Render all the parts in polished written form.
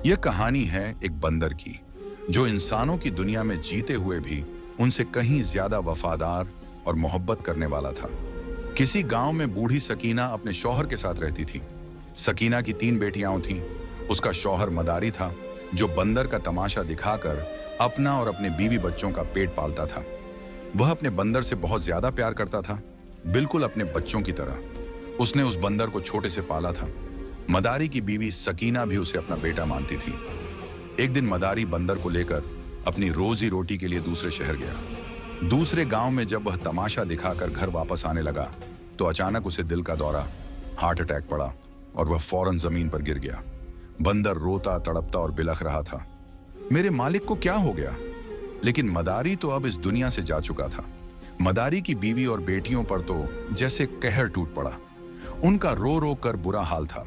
यह कहानी है एक बंदर की, जो इंसानों की दुनिया में जीते हुए भी उनसे कहीं ज्यादा वफादार और मोहब्बत करने वाला था। किसी गांव में बूढ़ी सकीना अपने शौहर के साथ रहती थी। सकीना की 3 बेटियां थीं। उसका शौहर मदारी था, जो बंदर का तमाशा दिखाकर अपना और अपने बीवी बच्चों का पेट पालता था। वह अपने बंदर से बहुत ज्यादा प्यार करता था, बिल्कुल अपने बच्चों की तरह। उसने उस बंदर को छोटे से पाला था। मदारी की बीवी सकीना भी उसे अपना बेटा मानती थी। एक दिन मदारी बंदर को लेकर अपनी रोजी रोटी के लिए दूसरे शहर गया। दूसरे गांव में जब वह तमाशा दिखाकर घर वापस आने लगा तो अचानक उसे दिल का दौरा, हार्ट अटैक पड़ा और वह फौरन जमीन पर गिर गया। बंदर रोता तड़पता और बिलख रहा था, मेरे मालिक को क्या हो गया? लेकिन मदारी तो अब इस दुनिया से जा चुका था। मदारी की बीवी और बेटियों पर तो जैसे कहर टूट पड़ा। उनका रो रो कर बुरा हाल था।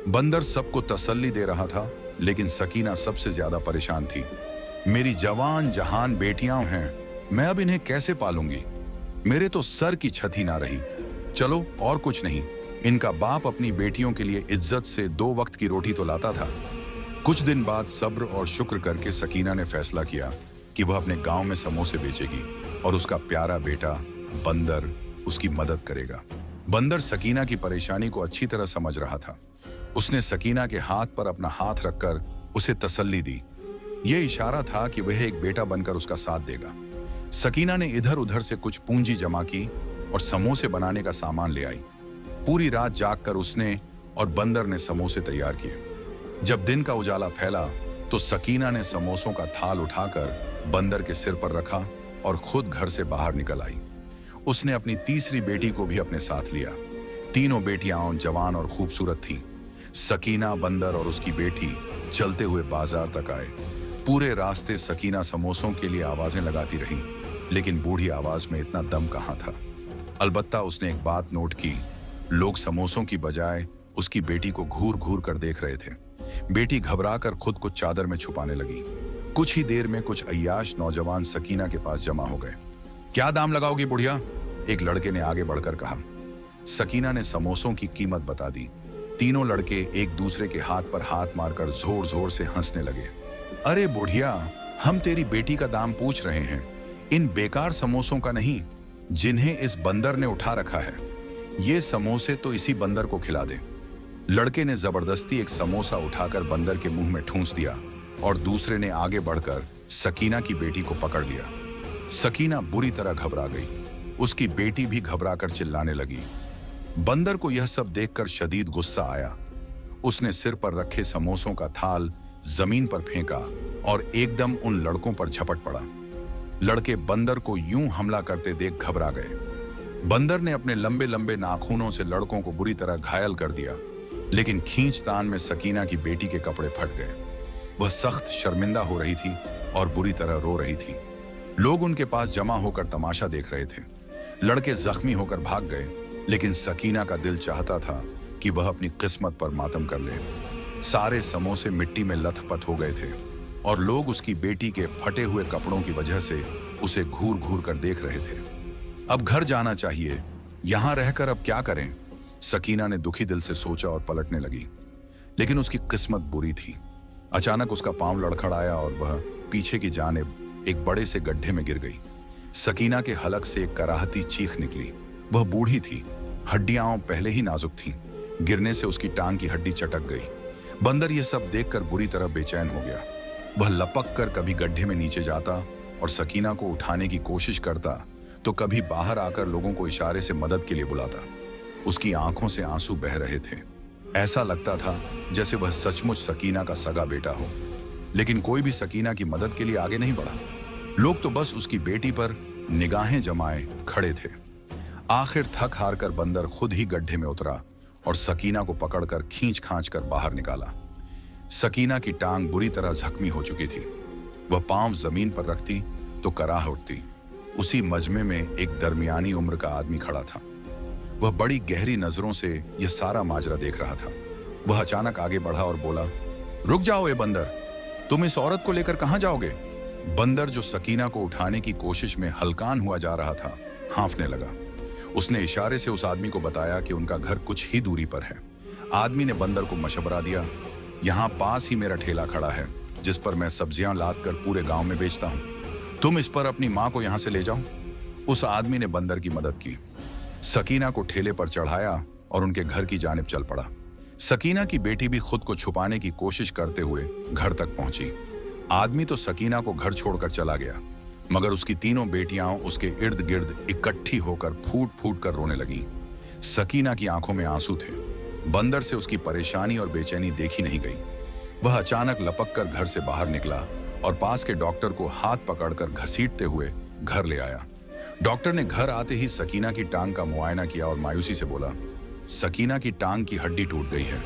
बंदर सबको तसल्ली दे रहा था, लेकिन सकीना सबसे ज्यादा परेशान थी। मेरी जवान जहान बेटियां हैं, मैं अब इन्हें कैसे पालूंगी? मेरे तो सर की छत ही ना रही। चलो और कुछ नहीं, इनका बाप अपनी बेटियों के लिए इज्जत से 2 वक्त की रोटी तो लाता था। कुछ दिन बाद सब्र और शुक्र करके सकीना ने फैसला किया कि वह अपने गांव में समोसे बेचेगी और उसका प्यारा बेटा बंदर उसकी मदद करेगा। बंदर सकीना की परेशानी को अच्छी तरह समझ रहा था। उसने सकीना के हाथ पर अपना हाथ रखकर उसे तसल्ली दी। यह इशारा था कि वह एक बेटा बनकर उसका साथ देगा। सकीना ने इधर उधर से कुछ पूंजी जमा की और समोसे बनाने का सामान ले आई। पूरी रात जागकर उसने और बंदर ने समोसे तैयार किए। जब दिन का उजाला फैला तो सकीना ने समोसों का थाल उठाकर बंदर के सिर पर रखा और खुद घर से बाहर निकल आई। उसने अपनी तीसरी बेटी को भी अपने साथ लिया। तीनों बेटियां जवान और खूबसूरत थीं। सकीना, बंदर और उसकी बेटी चलते हुए बाजार तक आए। पूरे रास्ते सकीना समोसों के लिए आवाजें लगाती रही, लेकिन बूढ़ी आवाज में इतना दम कहाँ था। अलबत्ता उसने एक बात नोट की, लोग समोसों की बजाय उसकी बेटी को घूर घूर कर देख रहे थे। बेटी घबराकर खुद को चादर में छुपाने लगी। कुछ ही देर में कुछ अय्याश नौजवान सकीना के पास जमा हो गए। क्या दाम लगाओगी बुढ़िया? एक लड़के ने आगे बढ़कर कहा। सकीना ने समोसों की कीमत बता दी। तीनों लड़के एक दूसरे के हाथ पर हाथ मारकर जोर जोर से हंसने लगे। अरे बुढ़िया, हम तेरी बेटी का दाम पूछ रहे हैं, इन बेकार समोसों का नहीं, जिन्हें इस बंदर ने उठा रखा है। ये समोसे तो इसी बंदर को खिला दे। लड़के ने जबरदस्ती एक समोसा उठाकर बंदर के मुंह में ठूंस दिया और दूसरे ने आगे बढ़कर सकीना की बेटी को पकड़ लिया। सकीना बुरी तरह घबरा गई। उसकी बेटी भी घबराकर चिल्लाने लगी। बंदर को यह सब देखकर शदीद गुस्सा आया। उसने सिर पर रखे समोसों का थाल जमीन पर फेंका और एकदम उन लड़कों पर झपट पड़ा। लड़के बंदर को यूं हमला करते देख घबरा गए। बंदर ने अपने लंबे लंबे नाखूनों से लड़कों को बुरी तरह घायल कर दिया, लेकिन खींचतान में सकीना की बेटी के कपड़े फट गए। वह सख्त शर्मिंदा हो रही थी और बुरी तरह रो रही थी। लोग उनके पास जमा होकर तमाशा देख रहे थे। लड़के जख्मी होकर भाग गए, लेकिन सकीना का दिल चाहता था कि वह अपनी किस्मत पर मातम कर ले। सारे समोसे मिट्टी में लथपथ हो गए थे और लोग उसकी बेटी के फटे हुए कपड़ों की वजह से उसे घूर घूर कर देख रहे थे। अब घर जाना चाहिए, यहां रहकर अब क्या करें? सकीना ने दुखी दिल से सोचा और पलटने लगी, लेकिन उसकी किस्मत बुरी थी। अचानक उसका पांव लड़खड़ाया और वह पीछे की जानिब एक बड़े से गड्ढे में गिर गई। सकीना के हलक से एक कराहती चीख निकली। वह बूढ़ी थी, हड्डियां पहले ही नाजुक थीं। गिरने से उसकी टांग की हड्डी चटक गई। बंदर यह सब देखकर बुरी तरह बेचैन हो गया। वह लपक कर कभी गड्ढे में नीचे जाता और सकीना को उठाने की कोशिश करता, तो कभी बाहर आकर लोगों को इशारे से मदद के लिए बुलाता। उसकी आंखों से आंसू बह रहे थे। ऐसा लगता था जैसे वह सचमुच सकीना का सगा बेटा हो, लेकिन कोई भी सकीना की मदद के लिए आगे नहीं बढ़ा। लोग तो बस उसकी बेटी पर निगाहें जमाए खड़े थे। आखिर थक हार कर बंदर खुद ही गड्ढे में उतरा और सकीना को पकड़कर खींच खांच कर बाहर निकाला। सकीना की टांग बुरी तरह जख्मी हो चुकी थी। वह पांव जमीन पर रखती तो कराह उठती। उसी मजमे में एक दरमियानी उम्र का आदमी खड़ा था। वह बड़ी गहरी नजरों से यह सारा माजरा देख रहा था। वह अचानक आगे बढ़ा और बोला, रुक जाओ ए बंदर, तुम इस औरत को लेकर कहां जाओगे? बंदर, जो सकीना को उठाने की कोशिश में हलकान हुआ जा रहा था, हांफने लगा। उसने इशारे से उस आदमी को बताया कि उनका घर कुछ ही दूरी पर है। आदमी ने बंदर को मशवरा दिया, यहाँ पास ही मेरा ठेला खड़ा है जिस पर मैं सब्जियां लाद कर पूरे गांव में बेचता हूँ। तुम इस पर अपनी माँ को यहाँ से ले जाओ। उस आदमी ने बंदर की मदद की, सकीना को ठेले पर चढ़ाया और उनके घर की जानिब चल पड़ा। सकीना की बेटी भी खुद को छुपाने की कोशिश करते हुए घर तक पहुंची। आदमी तो सकीना को घर छोड़कर चला गया, मगर उसकी तीनों बेटियां उसके इर्द गिर्द इकट्ठी होकर फूट फूट कर रोने लगीं। सकीना की आंखों में आंसू थे। बंदर से उसकी परेशानी और बेचैनी देखी नहीं गई। वह अचानक लपक कर घर से बाहर निकला और पास के डॉक्टर को हाथ पकड़कर घसीटते हुए घर ले आया। डॉक्टर ने घर आते ही सकीना की टांग का मुआयना किया और मायूसी से बोला, सकीना की टांग की हड्डी टूट गई है।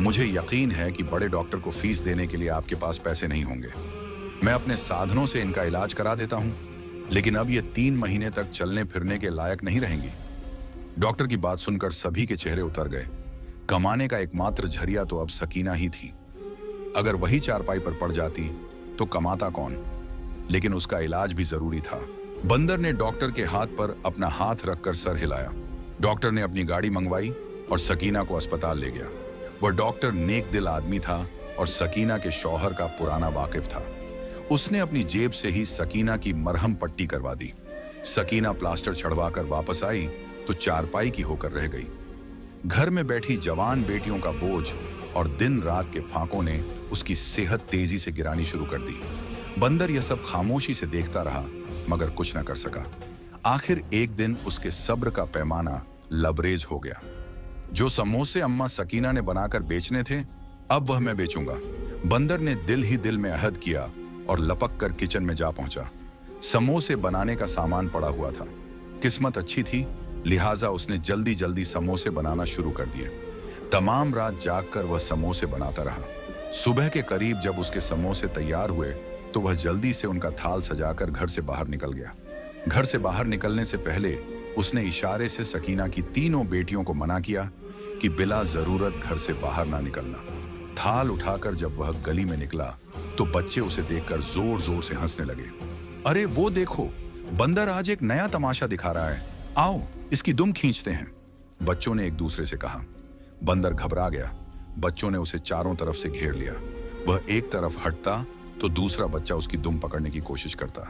मुझे यकीन है कि बड़े डॉक्टर को फीस देने के लिए आपके पास पैसे नहीं होंगे। मैं अपने साधनों से इनका इलाज करा देता हूं, लेकिन अब ये 3 महीने तक चलने फिरने के लायक नहीं रहेंगी। डॉक्टर की बात सुनकर सभी के चेहरे उतर गए। कमाने का एकमात्र जरिया तो अब सकीना ही थी। अगर वही चारपाई पर पड़ जाती तो कमाता कौन? लेकिन उसका इलाज भी जरूरी था। बंदर ने डॉक्टर के हाथ पर अपना हाथ रखकर सर हिलाया। डॉक्टर ने अपनी गाड़ी मंगवाई और सकीना को अस्पताल ले गया। वह डॉक्टर नेक दिल आदमी था और सकीना के शौहर का पुराना वाकिफ था। उसने अपनी जेब से ही सकीना की मरहम पट्टी करवा दी। सकीना प्लास्टर चढ़वाकर वापस आई तो चारपाई की होकर रह गई। घर में बैठी जवान बेटियों का बोझ और दिन रात के फाकों ने उसकी सेहत तेजी से गिरानी शुरू कर दी। बंदर यह सब खामोशी से देखता रहा, मगर कुछ न कर सका। आखिर एक दिन उसके सब्र का पैमाना लबरेज हो गया। जो समोसे अम्मा सकीना ने बनाकर बेचने थे, अब वह मैं बेचूंगा। बंदर ने दिल ही दिल में अहद किया और लपक कर किचन में जा पहुंचा। समोसे बनाने का सामान पड़ा हुआ था। किस्मत अच्छी थी, लिहाजा उसने जल्दी जल्दी समोसे बनाना शुरू कर दिए। तमाम रात जागकर वह समोसे बनाता रहा। सुबह के करीब जब उसके समोसे तैयार हुए तो वह जल्दी से उनका थाल सजाकर घर से बाहर निकल गया। घर से बाहर निकलने से पहले उसने इशारे से सकीना की तीनों बेटियों को मना किया कि बिला जरूरत घर से बाहर ना निकलना। थाल उठाकर जब वह गली में निकला तो बच्चे उसे देखकर जोर जोर से हंसने लगे। अरे वो देखो, बंदर आज एक नया तमाशा दिखा रहा है, आओ इसकी दुम खींचते हैं। बच्चों ने एक दूसरे से कहा। बंदर घबरा गया। बच्चों ने उसे चारों तरफ से घेर लिया। वह एक तरफ हटता तो दूसरा बच्चा उसकी दुम पकड़ने की कोशिश करता।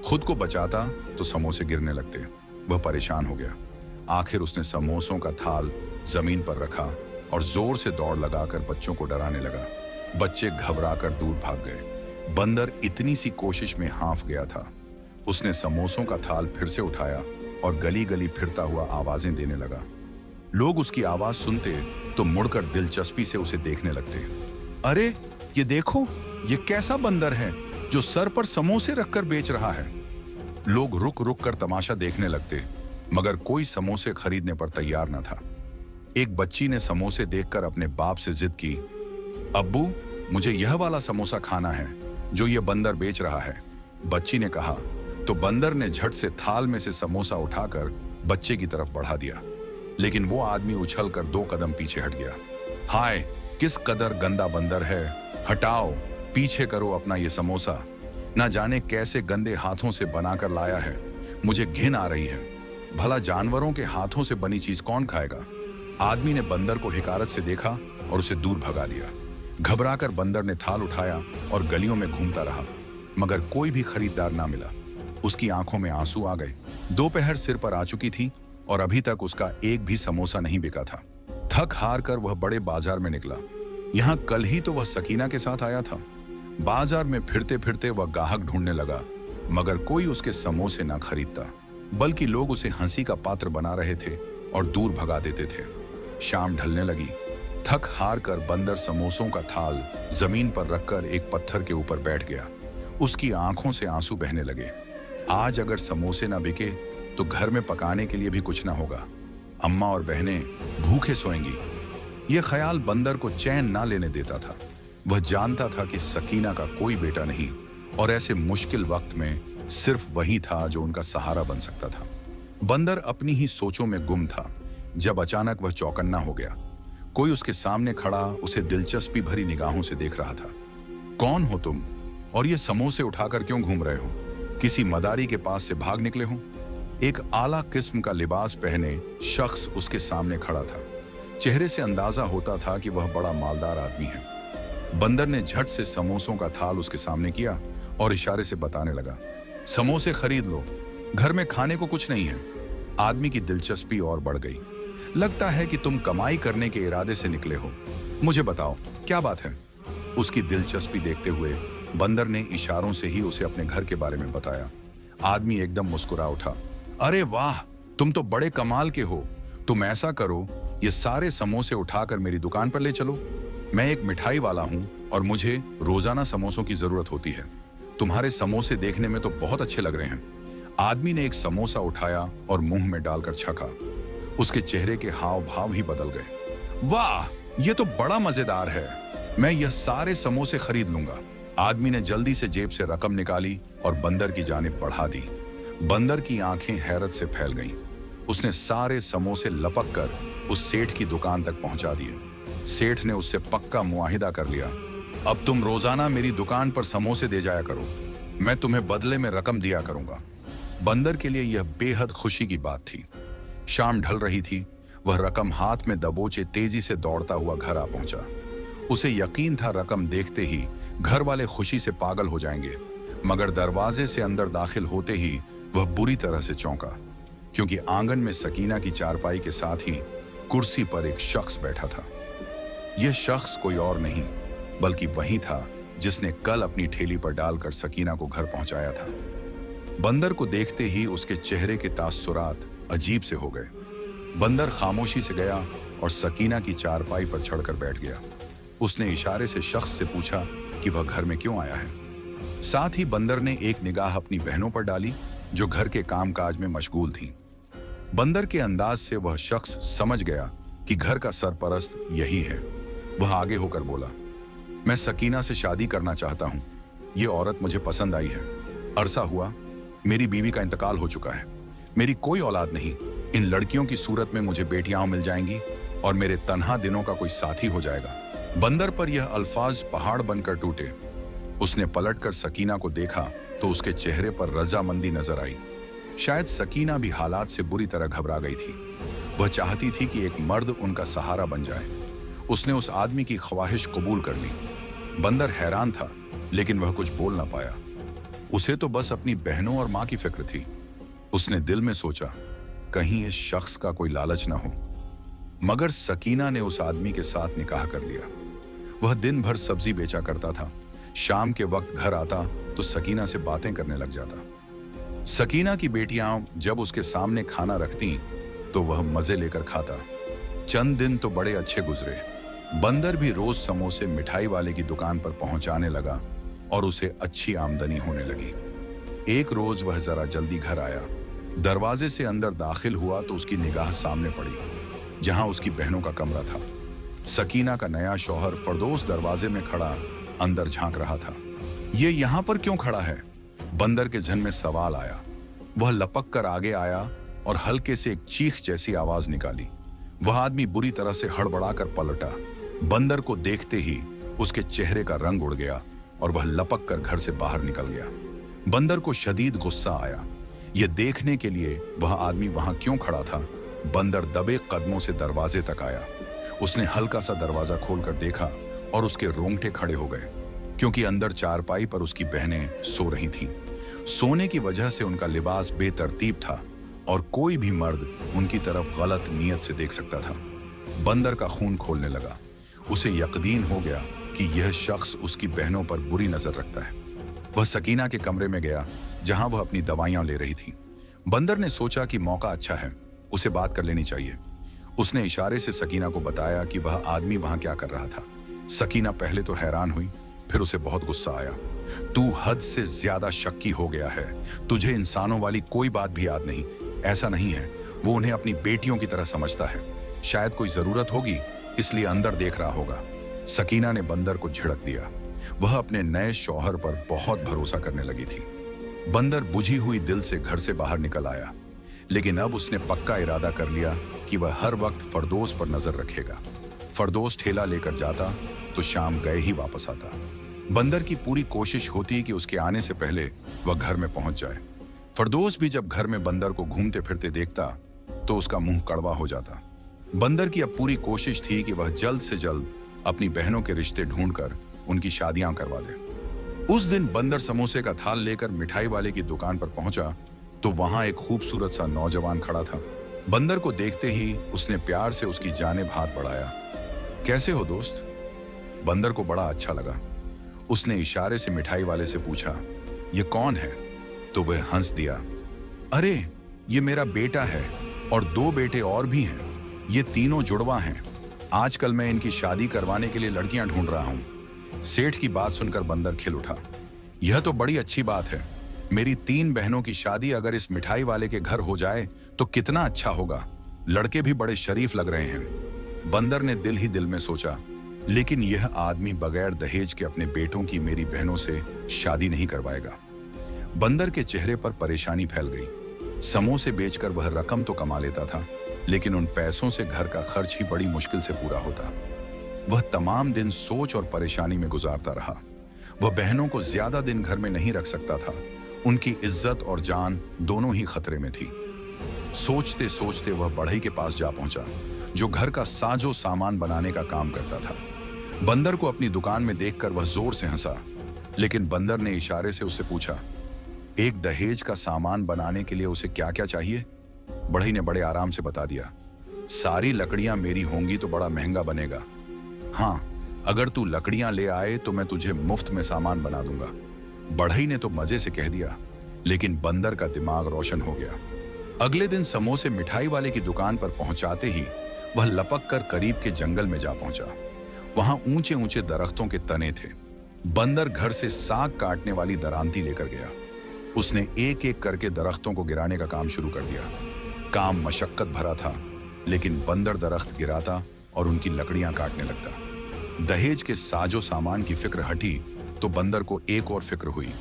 खुद को बचाता तो समोसे गिरने लगते। वह परेशान हो गया। आखिर उसने समोसों का थाल जमीन पर रखा और जोर से दौड़ लगाकर बच्चों को डराने लगा। बच्चे घबराकर दूर भाग गए। बंदर इतनी सी कोशिश में हांफ गया था। उसने समोसों का थाल फिर से उठाया और गली गली फिरता हुआ आवाजें देने लगा। लोग उसकी आवाज सुनते तो मुड़कर दिलचस्पी से उसे देखने लगते। अरे ये देखो, ये कैसा बंदर है जो सर पर समोसे रखकर बेच रहा है। लोग रुक रुक कर तमाशा देखने लगते, मगर कोई समोसे खरीदने पर तैयार न था। एक बच्ची ने समोसे देखकर अपने बाप से जिद की, अब्बू मुझे यह वाला समोसा खाना है जो ये बंदर बेच रहा है। बच्ची ने कहा तो बंदर ने झट से थाल में से समोसा उठाकर बच्चे की तरफ बढ़ा दिया, लेकिन वो आदमी उछलकर 2 कदम पीछे हट गया। हाय, किस कदर गंदा बंदर है, हटाओ, पीछे करो अपना ये समोसा। ना जाने कैसे गंदे हाथों से बनाकर लाया है, मुझे घिन आ रही है। भला जानवरों के हाथों से बनी चीज कौन खाएगा? आदमी ने बंदर को हिकारत से देखा और उसे दूर भगा दिया। घबराकर बंदर ने थाल उठाया और गलियों में घूमता रहा, मगर कोई भी खरीदार ना मिला। उसकी आंखों में आंसू आ गए। दोपहर सिर पर आ चुकी थी और अभी तक उसका एक भी समोसा नहीं बिका था। थक हार कर वह बड़े बाजार में निकला। यहाँ कल ही तो वह सकीना के साथ आया था। बाजार में फिरते फिरते वह ग्राहक ढूंढने लगा, मगर कोई उसके समोसे ना खरीदता, बल्कि लोग उसे हंसी का पात्र बना रहे थे और दूर भगा देते थे। शाम ढलने लगी। थक हार कर बंदर समोसों का थाल जमीन पर रखकर एक पत्थर के ऊपर बैठ गया। उसकी आंखों से आंसू बहने लगे। आज अगर समोसे ना बिके तो घर में पकाने के लिए भी कुछ ना होगा। अम्मा और बहनें भूखे सोएंगी। यह ख्याल बंदर को चैन ना लेने देता था। वह जानता था कि सकीना का कोई बेटा नहीं और ऐसे मुश्किल वक्त में सिर्फ वही था जो उनका सहारा बन सकता था। बंदर अपनी ही सोचों में गुम था जब अचानक वह चौकन्ना हो गया। कोई उसके सामने खड़ा उसे दिलचस्पी भरी निगाहों से देख रहा था। कौन हो तुम और ये समोसे उठाकर क्यों घूम रहे हो? किसी मदारी के पास से भाग निकले हो? एक आला किस्म का लिबास पहने शख्स उसके सामने खड़ा था। चेहरे से अंदाजा होता था कि वह बड़ा मालदार आदमी है। बंदर ने झट से समोसों का थाल उसके सामने किया और इशारे से बताने लगा, समोसे खरीद लो, घर में खाने को कुछ नहीं है। आदमी की दिलचस्पी और बढ़ गई। लगता है कि तुम कमाई करने के इरादे से निकले हो, मुझे बताओ क्या बात है। उसकी दिलचस्पी देखते हुए बंदर ने इशारों से ही उसे अपने घर के बारे में बताया। आदमी एकदम मुस्कुरा उठा, अरे वाह, तुम तो बड़े कमाल के हो। तुम ऐसा करो, ये सारे समोसे उठाकर मेरी दुकान पर ले चलो। मैं एक मिठाई वाला हूं और मुझे रोजाना समोसों की जरूरत होती है। तुम्हारे समोसे देखने में तो बहुत अच्छे लग रहे हैं। आदमी ने एक समोसा उठाया और मुंह में डालकर छका। उसके चेहरे के हाव भाव ही बदल गए। वाह, ये तो बड़ा मजेदार है, मैं यह सारे समोसे खरीद लूंगा। आदमी ने जल्दी से जेब से रकम निकाली और बंदर की जानिब बढ़ा दी। बंदर की आंखें हैरत से फैल गईं। उसने सारे समोसे लपक कर उस सेठ की दुकान तक पहुंचा दिए। सेठ ने उससे पक्का मुआहिदा कर लिया, अब तुम रोजाना मेरी दुकान पर समोसे दे जाया करो, मैं तुम्हें बदले में रकम दिया करूंगा। बंदर के लिए यह बेहद खुशी की बात थी। शाम ढल रही थी। वह रकम हाथ में दबोचे तेजी से दौड़ता हुआ घर आ पहुंचा। उसे यकीन था रकम देखते ही घर वाले खुशी से पागल हो जाएंगे, मगर दरवाजे से अंदर दाखिल होते ही वह बुरी तरह से चौंका, क्योंकि आंगन में सकीना की चारपाई के साथ ही कुर्सी पर एक शख्स बैठा था। यह शख्स कोई और नहीं बल्कि वही था जिसने कल अपनी ठेली पर डालकर सकीना को घर पहुंचाया था। बंदर को देखते ही उसके चेहरे के तासुरात अजीब से हो गए। बंदर खामोशी से गया और सकीना की चारपाई पर चढ़कर बैठ गया। उसने इशारे से शख्स से पूछा कि वह घर में क्यों आया है। साथ ही बंदर ने एक निगाह अपनी बहनों पर डाली जो घर के कामकाज में मशगूल थीं। बंदर के अंदाज से वह शख्स समझ गया कि घर का सरपरस्त यही है। वह आगे होकर बोला, मैं सकीना से शादी करना चाहता हूं। ये औरत मुझे पसंद आई है। अरसा हुआ मेरी बीवी का इंतकाल हो चुका है। मेरी कोई औलाद नहीं। इन लड़कियों की सूरत में मुझे बेटियां मिल जाएंगी और मेरे तन्हा दिनों का कोई साथी हो जाएगा। बंदर पर यह अल्फाज पहाड़ बनकर टूटे। उसने पलटकर सकीना को देखा तो उसके चेहरे पर रजामंदी नजर आई। शायद सकीना भी हालात से बुरी तरह घबरा गई थी। वह चाहती थी कि एक मर्द उनका सहारा बन जाए। उसने उस आदमी की ख्वाहिश कबूल कर ली। बंदर हैरान था, लेकिन वह कुछ बोल ना पाया। उसे तो बस अपनी बहनों और मां की फिक्र थी। उसने दिल में सोचा, कहीं इस शख्स का कोई लालच ना हो। मगर सकीना ने उस आदमी के साथ निकाह कर लिया। वह दिन भर सब्जी बेचा करता था। शाम के वक्त घर आता तो सकीना से बातें करने लग जाता। सकीना की बेटियां जब उसके सामने खाना रखती तो वह मजे लेकर खाता। चंद दिन तो बड़े अच्छे गुजरे। बंदर भी रोज समोसे मिठाई वाले की दुकान पर पहुंचाने लगा और उसे अच्छी आमदनी होने लगी। एक रोज वह जरा जल्दी घर आया। दरवाजे से अंदर दाखिल हुआ तो उसकी निगाह सामने पड़ी, जहां उसकी बहनों का कमरा था। सकीना का नया शौहर फरदोस दरवाजे में खड़ा अंदर झांक रहा था। ये यहां पर क्यों खड़ा है? बंदर के जहन में सवाल आया। वह लपक कर आगे आया और हल्के से एक चीख जैसी आवाज निकाली। वह आदमी बुरी तरह से हड़बड़ाकर पलटा। बंदर को देखते ही उसके चेहरे का रंग उड़ गया और वह लपक कर घर से बाहर निकल गया। बंदर को शदीद गुस्सा आया। यह देखने के लिए वह आदमी वहां क्यों खड़ा था। बंदर दबे कदमों से दरवाजे तक आया। उसने हल्का सा दरवाजा खोलकर देखा और उसके रोंगटे खड़े हो गए, क्योंकि अंदर चारपाई पर उसकी बहनें सो रही थीं। सोने की वजह से उनका लिबास बेतरतीब था और कोई भी मर्द उनकी तरफ गलत नीयत से देख सकता था। बंदर का खून खोलने लगा। उसे यकीन हो गया कि यह शख्स उसकी बहनों पर बुरी नजर रखता है। वह सकीना के कमरे में गया, जहां वह अपनी दवाइयां ले रही थी। बंदर ने सोचा कि मौका अच्छा है, उसे बात कर लेनी चाहिए। उसने इशारे से सकीना को बताया कि वह आदमी वहां क्या कर रहा था। सकीना पहले तो हैरान हुई, फिर उसे बहुत गुस्सा आया। तू हद से ज्यादा शक्की हो गया है। तुझे इंसानों वाली कोई बात भी याद नहीं। ऐसा नहीं है, वो उन्हें अपनी बेटियों की तरह समझता है। शायद कोई जरूरत होगी इसलिए अंदर देख रहा होगा। सकीना ने बंदर को झिड़क दिया। वह अपने नए शौहर पर बहुत भरोसा करने लगी थी। बंदर बुझी हुई दिल से घर से बाहर निकल आया, लेकिन अब उसने पक्का इरादा कर लिया कि वह हर वक्त फरदोस पर नजर रखेगा। फरदोस ठेला लेकर जाता तो शाम गए ही वापस आता। बंदर की पूरी कोशिश होती कि उसके आने से पहले वह घर में पहुंच जाए। फरदोस भी जब घर में बंदर को घूमते फिरते देखता तो उसका मुंह कड़वा हो जाता। बंदर की अब पूरी कोशिश थी कि वह जल्द से जल्द अपनी बहनों के रिश्ते ढूंढकर उनकी शादियां करवा दे। उस दिन बंदर समोसे का थाल लेकर मिठाई वाले की दुकान पर पहुंचा तो वहां एक खूबसूरत सा नौजवान खड़ा था। बंदर को देखते ही उसने प्यार से उसकी जानिब हाथ बढ़ाया। कैसे हो दोस्त? बंदर को बड़ा अच्छा लगा। उसने इशारे से मिठाई वाले से पूछा, ये कौन है? तो वह हंस दिया, अरे ये मेरा बेटा है और 2 बेटे और भी हैं। ये तीनों जुड़वा हैं। आजकल मैं इनकी शादी करवाने के लिए लड़कियां ढूंढ रहा हूं। सेठ की बात सुनकर बंदर खिल उठा। यह तो बड़ी अच्छी बात है। मेरी 3 बहनों की शादी अगर इस मिठाई वाले के घर हो जाए तो कितना अच्छा होगा। लड़के भी बड़े शरीफ लग रहे हैं। बंदर ने दिल ही दिल में सोचा, लेकिन यह आदमी बगैर दहेज के अपने बेटों की मेरी बहनों से शादी नहीं करवाएगा। बंदर के चेहरे पर परेशानी फैल गई। समोसे बेचकर वह रकम तो कमा लेता था, लेकिन उन पैसों से घर का खर्च ही बड़ी मुश्किल से पूरा होता। वह तमाम दिन सोच और परेशानी में गुजारता रहा। वह बहनों को ज्यादा दिन घर में नहीं रख सकता था। उनकी इज्जत और जान दोनों ही खतरे में थी। सोचते सोचते वह बढ़ई के पास जा पहुंचा, जो घर का साजो सामान बनाने का काम करता था। बंदर को अपनी दुकान में देखकर वह जोर से हंसा, लेकिन बंदर ने इशारे से उससे पूछा, एक दहेज का सामान बनाने के लिए उसे क्या क्या चाहिए? बढ़ई ने बड़े आराम से बता दिया, सारी लकड़ियां मेरी होंगी तो बड़ा महंगा बनेगा। हाँ, अगर तू लकड़ियां ले आए तो मैं तुझे मुफ्त में सामान बना दूंगा। बढ़ई ने तो मजे से कह दिया, लेकिन बंदर का दिमाग रोशन हो गया। अगले दिन समोसे मिठाई वाले की दुकान पर पहुंचाते ही वह लपक कर करीब के जंगल में जा पहुंचा। वहां ऊंचे ऊंचे दरख्तों के तने थे। बंदर घर से साग काटने वाली दरांती लेकर गया। उसने एक एक करके दरख्तों को गिराने का काम शुरू कर दिया। काम मशक्कत भरा था, लेकिन बंदर दरख्त गिराता और उनकी लकड़ियां काटने लगता। दहेज के साजो सामान की फिक्र हटी तो बंदर को एक और फिक्र हुई।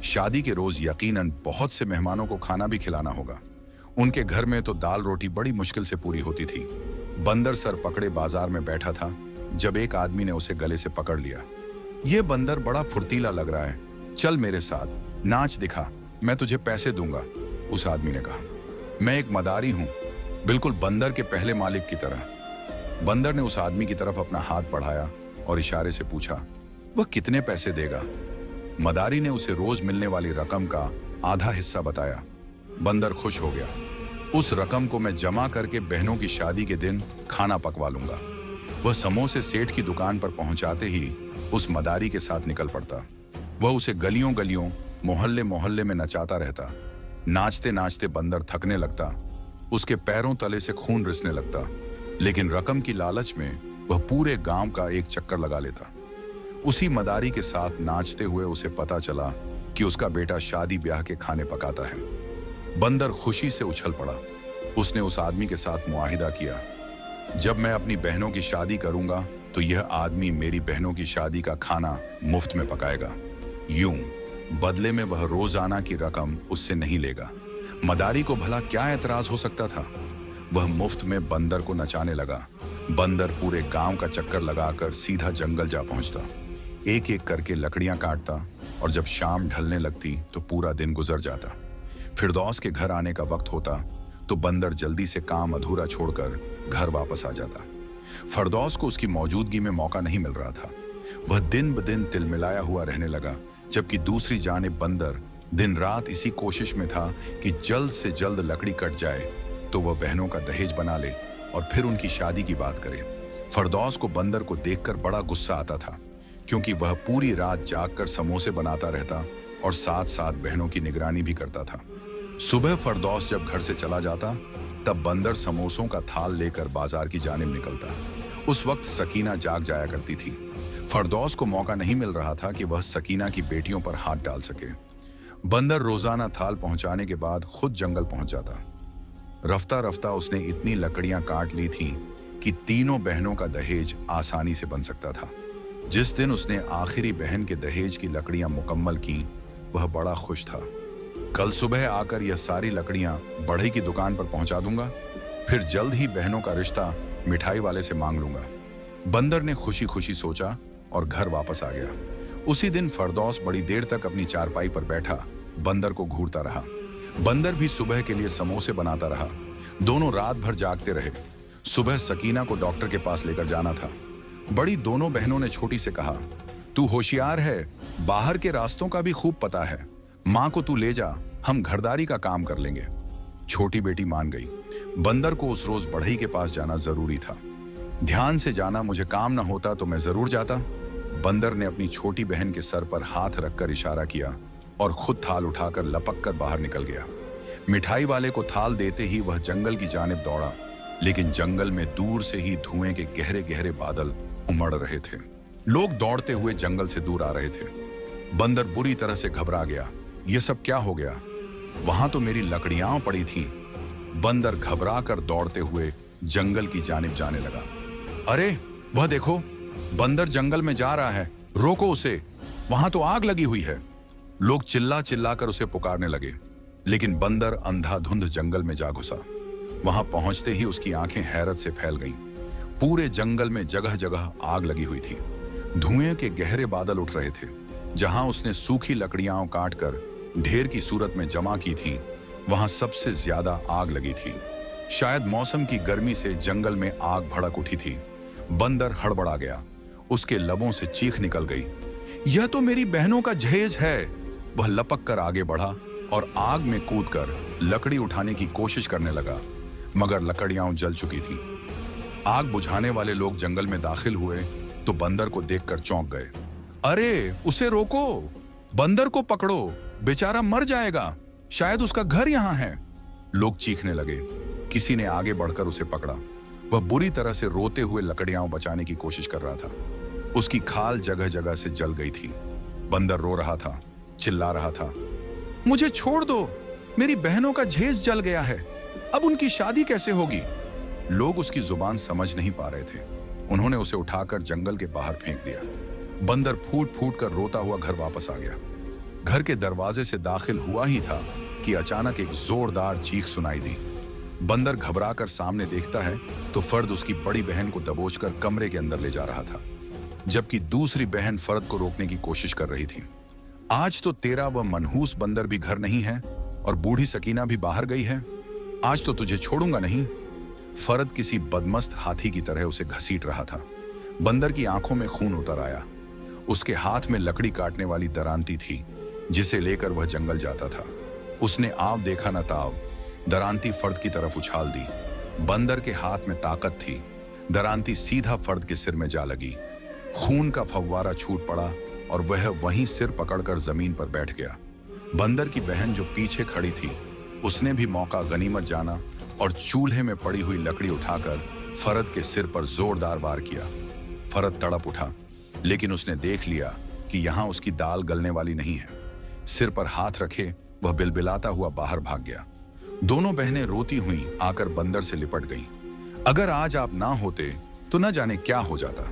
शादी के रोज यकीनन बहुत से मेहमानों को खाना भी खिलाना होगा। उनके घर में तो दाल रोटी बड़ी मुश्किल से पूरी होती थी। बंदर सर पकड़े बाजार में बैठा था जब एक आदमी ने उसे गले से पकड़ लिया। यह बंदर बड़ा फुर्तीला लग रहा है, चल मेरे साथ, नाच दिखा, मैं तुझे पैसे दूंगा। उस आदमी ने कहा, मैं एक मदारी हूं, बिल्कुल बंदर के पहले मालिक की तरह। बंदर ने उस आदमी की तरफ अपना हाथ बढ़ाया और इशारे से पूछा, वह कितने पैसे देगा? मदारी ने उसे रोज मिलने वाली रकम का आधा हिस्सा बताया। बंदर खुश हो गया। उस रकम को मैं जमा करके बहनों की शादी के दिन खाना पकवा लूंगा। वह समोसे सेठ की दुकान पर पहुंचाते ही उस मदारी के साथ निकल पड़ता। वह उसे गलियों गलियों, मोहल्ले मोहल्ले में नचाता रहता। नाचते नाचते बंदर थकने लगता। उसके पैरों तले से खून रिसने लगता, लेकिन रकम की लालच में वह पूरे गांव का एक चक्कर लगा लेता। उसी मदारी के साथ नाचते हुए उसे पता चला कि उसका बेटा शादी ब्याह के खाने पकाता है। बंदर खुशी से उछल पड़ा। उसने उस आदमी के साथ मुआहिदा किया, जब मैं अपनी बहनों की शादी करूंगा तो यह आदमी मेरी बहनों की शादी का खाना मुफ्त में पकाएगा। यूं बदले में वह रोजाना की रकम उससे नहीं लेगा। मदारी को भला क्या एतराज हो सकता था? वह मुफ्त में बंदर को नचाने लगा। बंदर पूरे गांव का चक्कर लगाकर सीधा जंगल जा पहुंचता। एक एक करके लकड़ियां काटता और जब शाम ढलने लगती तो पूरा दिन गुजर जाता। फिरदौस के घर आने का वक्त होता तो बंदर जल्दी से काम अधूरा छोड़कर घर वापस आ जाता। फिरदौस को उसकी मौजूदगी में मौका नहीं मिल रहा था। वह दिन ब दिन तिलमिलाया हुआ रहने लगा, जबकि दूसरी जानिब बंदर दिन रात इसी कोशिश में था कि जल्द से जल्द लकड़ी कट जाए तो वह बहनों का दहेज बना ले और फिर उनकी शादी की बात करे। फिरदौस को बंदर को देखकर बड़ा गुस्सा आता था, क्योंकि वह पूरी रात जागकर समोसे बनाता रहता और साथ साथ बहनों की निगरानी भी करता था। सुबह फिरदौस जब घर से चला जाता तब बंदर समोसों का थाल लेकर बाजार की जानिब निकलता। उस वक्त सकीना जाग जाया करती थी। फिरदौस को मौका नहीं मिल रहा था कि वह सकीना की बेटियों पर हाथ डाल सके। बंदर रोजाना थाल पहुंचाने के बाद खुद जंगल पहुंच जाता। रफ्ता रफ्ता उसने इतनी लकड़ियां काट ली थीं कि तीनों बहनों का दहेज आसानी से बन सकता था। जिस दिन उसने आखिरी बहन के दहेज की लकड़ियां मुकम्मल की, वह बड़ा खुश था। कल सुबह आकर यह सारी लकड़ियां बढ़ई की दुकान पर पहुंचा दूंगा, फिर जल्द ही बहनों का रिश्ता मिठाई वाले से मांग लूंगा। बंदर ने खुशी खुशी सोचा और घर वापस आ गया। उसी दिन फिरदौस बड़ी देर तक अपनी चारपाई पर बैठा बंदर को घूरता रहा। बंदर भी सुबह के लिए समोसे बनाता रहा। दोनों रात भर जागते रहे। सुबह सकीना को डॉक्टर के पास लेकर जाना था। बड़ी दोनों बहनों ने छोटी से कहा, तू होशियार है, बाहर के रास्तों का भी खूब पता है। माँ को तू ले जा, हम घरदारी का काम कर लेंगे। छोटी बेटी मान गई। बंदर को उस रोज बढ़ई के पास जाना जरूरी था। ध्यान से जाना, मुझे काम ना होता तो मैं जरूर जाता। बंदर ने अपनी छोटी बहन के सर पर हाथ रखकर इशारा किया और खुद थाल उठाकर लपक कर बाहर निकल गया। मिठाई वाले को थाल देते ही वह जंगल की जानिब दौड़ा, लेकिन जंगल में दूर से ही धुएं के गहरे गहरे बादल उमड़ रहे थे। लोग दौड़ते हुए जंगल से दूर आ रहे थे। बंदर बुरी तरह से घबरा गया। यह सब क्या हो गया? वहां तो मेरी लकड़ियां पड़ी थीं। बंदर घबरा कर दौड़ते हुए जंगल की जानिब जाने लगा। अरे वह देखो, बंदर जंगल में जा रहा है, रोको उसे, वहां तो आग लगी हुई है। लोग चिल्ला चिल्ला कर उसे पुकारने लगे, लेकिन बंदर अंधाधुंध जंगल में जा घुसा। वहां पहुंचते ही उसकी आंखें हैरत से फैल गईं। पूरे जंगल में जगह जगह आग लगी हुई थी। धुएं के गहरे बादल उठ रहे थे। जहां उसने सूखी लकड़ियां काटकर ढेर की सूरत में जमा की थीं, वहां सबसे ज्यादा आग लगी थी। शायद मौसम की गर्मी से जंगल में आग भड़क उठी थी। बंदर हड़बड़ा गया। उसके लबों से चीख निकल गई। यह तो मेरी बहनों का जहेज है। वह लपक कर आगे बढ़ा और आग में कूदकर लकड़ी उठाने की कोशिश करने लगा, मगर लकड़ियां जल चुकी थीं। आग बुझाने वाले लोग जंगल में दाखिल हुए तो बंदर को देखकर चौंक गए। अरे उसे रोको, बंदर को पकड़ो, बेचारा मर जाएगा, शायद उसका घर यहां है। लोग चीखने लगे। किसी ने आगे बढ़कर उसे पकड़ा। वह बुरी तरह से रोते हुए लकड़ियां बचाने की कोशिश कर रहा था। उसकी खाल जगह जगह से जल गई थी। बंदर रो रहा था, चिल्ला रहा था, मुझे छोड़ दो, मेरी बहनों का जहेज जल गया है, अब उनकी शादी कैसे होगी? लोग उसकी जुबान समझ नहीं पा रहे थे। उन्होंने उसे उठाकर जंगल के बाहर फेंक दिया। बंदर फूट फूट कर रोता हुआ घर वापस आ गया। घर के दरवाजे से दाखिल हुआ ही था कि अचानक एक जोरदार चीख सुनाई दी। बंदर घबराकर सामने देखता है तो फर्द उसकी बड़ी बहन को दबोचकर कमरे के अंदर ले जा रहा था, जबकि दूसरी बहन फर्द को रोकने की कोशिश कर रही थी। आज तो तेरा वह मनहूस बंदर भी घर नहीं है और बूढ़ी सकीना भी बाहर गई है। आज तो तुझे छोड़ूंगा नहीं। फर्द किसी बदमस्त हाथी की तरह उसे घसीट रहा था। बंदर की आंखों में खून उतर आया। उसके हाथ में लकड़ी काटने वाली दरांती थी, जिसे लेकर वह जंगल जाता था। उसने आव देखा न ताव, दरांती फर्द की तरफ उछाल दी। बंदर के हाथ में ताकत थी। दरांती सीधा फर्द के सिर में जा लगी। खून का फव्वारा छूट पड़ा और वह वहीं सिर पकड़कर जमीन पर बैठ गया। बंदर की बहन जो पीछे खड़ी थी, उसने भी मौका गनीमत जाना और चूल्हे में पड़ी हुई लकड़ी उठाकर फर्द के सिर पर जोरदार वार किया। फर्द तड़प उठा, लेकिन उसने देख लिया कि यहां उसकी दाल गलने वाली नहीं है। सिर पर हाथ रखे वह बिलबिलाता हुआ बाहर भाग गया। दोनों बहनें रोती हुई आकर बंदर से लिपट गईं। अगर आज आप ना होते तो न जाने क्या हो जाता।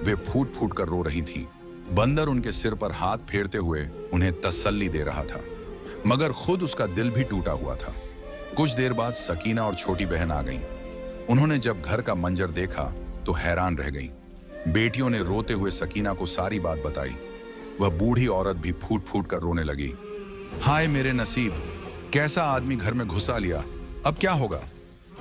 वे फूट फूट कर रो रही थीं। बंदर उनके सिर पर हाथ फेरते हुए उन्हें तसल्ली दे रहा था, मगर खुद उसका दिल भी टूटा हुआ था। कुछ देर बाद सकीना और छोटी बहन आ गईं। उन्होंने जब घर का मंजर देखा तो हैरान रह गईं। बेटियों ने रोते हुए सकीना को सारी बात बताई। वह बूढ़ी औरत भी फूट फूट कर रोने लगी। हाय मेरे नसीब, कैसा आदमी घर में घुसा लिया, अब क्या होगा?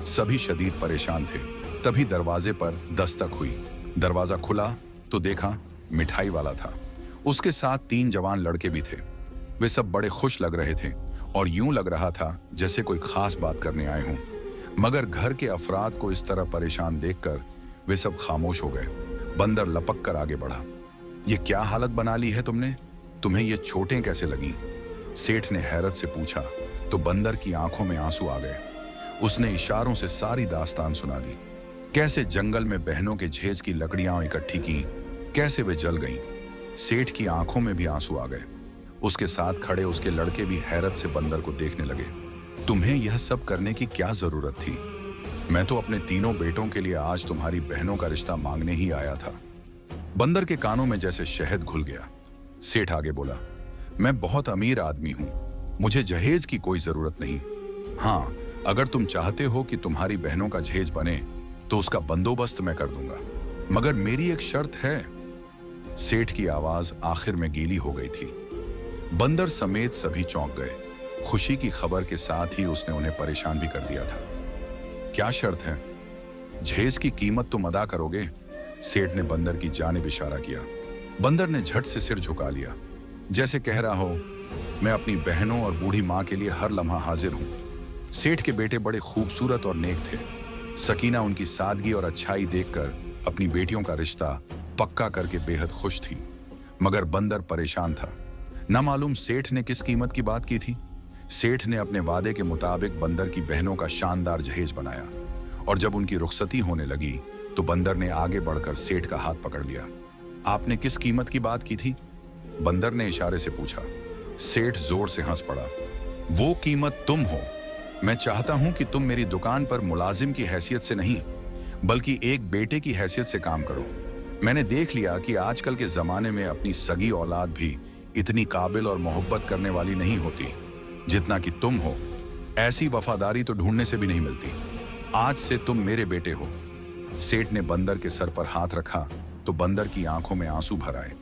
सभी शदीद परेशान थे। तभी दरवाजे पर दस्तक हुई। दरवाजा खुला तो देखा मिठाई वाला था। उसके साथ 3 जवान लड़के भी थे। वे सब बड़े खुश लग रहे थे और यूं लग रहा था जैसे कोई खास बात करने आए हों। मगर घर के अफराद को इस तरह परेशान देखकर वे सब खामोश हो गए। बंदर लपक कर आगे बढ़ा। ये क्या हालत बना ली है तुमने? तुम्हें ये चोटें कैसे लगी? सेठ ने हैरत से पूछा तो बंदर की आंखों में आंसू आ गए। उसने इशारों से सारी दास्तान सुना दी। कैसे जंगल में बहनों के जहेज की लकड़ियां इकट्ठी की, कैसे वे जल गईं। सेठ की आंखों में भी आंसू आ गए। उसके साथ खड़े उसके लड़के भी हैरत से बंदर को देखने लगे। तुम्हें यह सब करने की क्या जरूरत थी? मैं तो अपने तीनों बेटों के लिए आज तुम्हारी बहनों का रिश्ता मांगने ही आया था। बंदर के कानों में जैसे शहद घुल गया। सेठ आगे बोला, मैं बहुत अमीर आदमी हूं, मुझे जहेज की कोई जरूरत नहीं। हाँ, अगर तुम चाहते हो कि तुम्हारी बहनों का जहेज बने तो उसका बंदोबस्त मैं कर दूंगा, मगर मेरी एक शर्त है। सेठ की आवाज आखिर में गीली हो गई थी। बंदर समेत सभी चौंक गए। खुशी की खबर के साथ ही उसने उन्हें परेशान भी कर दिया था। क्या शर्त है? जहेज की कीमत तुम अदा करोगे? सेठ ने बंदर की जानिब इशारा किया। बंदर ने झट से सिर झुका लिया, जैसे कह रहा हो, मैं अपनी बहनों और बूढ़ी माँ के लिए हर लम्हा हाजिर हूं। सेठ के बेटे बड़े खूबसूरत और नेक थे। सकीना उनकी सादगी और अच्छाई देखकर अपनी बेटियों का रिश्ता पक्का करके बेहद खुश थी। मगर बंदर परेशान था। न मालूम सेठ ने किस कीमत की बात की थी। सेठ ने अपने वादे के मुताबिक बंदर की बहनों का शानदार जहेज बनाया, और जब उनकी रुखसती होने लगी तो बंदर ने आगे बढ़कर सेठ का हाथ पकड़ लिया। आपने किस कीमत की बात की थी? बंदर ने इशारे से पूछा। सेठ जोर से हंस पड़ा। वो कीमत तुम हो। मैं चाहता हूं कि तुम मेरी दुकान पर मुलाजिम की हैसियत से नहीं, बल्कि एक बेटे की हैसियत से काम करो। मैंने देख लिया कि आजकल के जमाने में अपनी सगी औलाद भी इतनी काबिल और मोहब्बत करने वाली नहीं होती जितना कि तुम हो। ऐसी वफादारी तो ढूंढने से भी नहीं मिलती। आज से तुम मेरे बेटे हो। सेठ ने बंदर के सर पर हाथ रखा तो बंदर की आंखों में आंसू भर आए।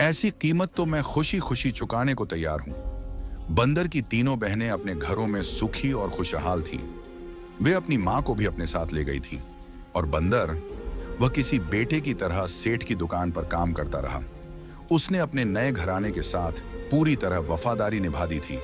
ऐसी कीमत तो मैं खुशी खुशी चुकाने को तैयार हूं। बंदर की तीनों बहनें अपने घरों में सुखी और खुशहाल थीं। वे अपनी मां को भी अपने साथ ले गई थीं, और बंदर, वह किसी बेटे की तरह सेठ की दुकान पर काम करता रहा। उसने अपने नए घराने के साथ पूरी तरह वफादारी निभा दी थी।